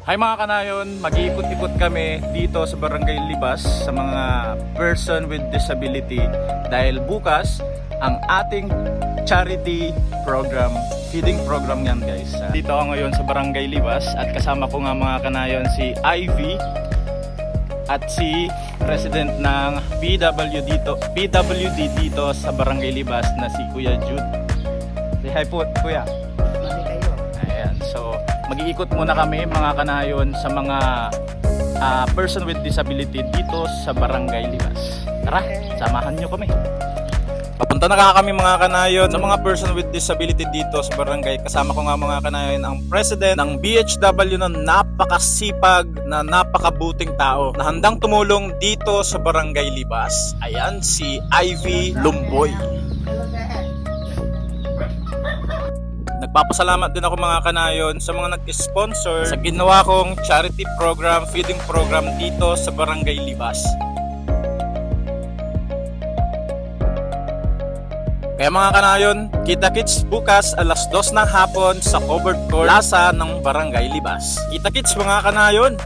Hi mga kanayon, mag-iikot-ikot kami dito sa Barangay Libas sa mga person with disability dahil bukas ang ating charity program, feeding program yan guys. Dito ako ngayon sa Barangay Libas at kasama ko nga mga kanayon si Ivy at si President ng PWD dito sa Barangay Libas na si Kuya Jude. Say hi po Kuya. Ayan, so mag-iikot muna kami mga kanayon sa mga person with disability dito sa Barangay Libas. Tara, samahan nyo kami. Papunta na kami mga kanayon sa mga person with disability dito sa barangay. Kasama ko nga mga kanayon ang president ng BHW na napakasipag na napakabuting tao na handang tumulong dito sa Barangay Libas. Ayan si Ivy Lumboy. Nagpapasalamat din ako mga kanayon sa mga nag-sponsor sa ginawa kong charity program, feeding program dito sa Barangay Libas. Kaya mga kanayon, kita-kits bukas alas 2 ng hapon sa covered court plaza ng Barangay Libas. Kita-kits mga kanayon!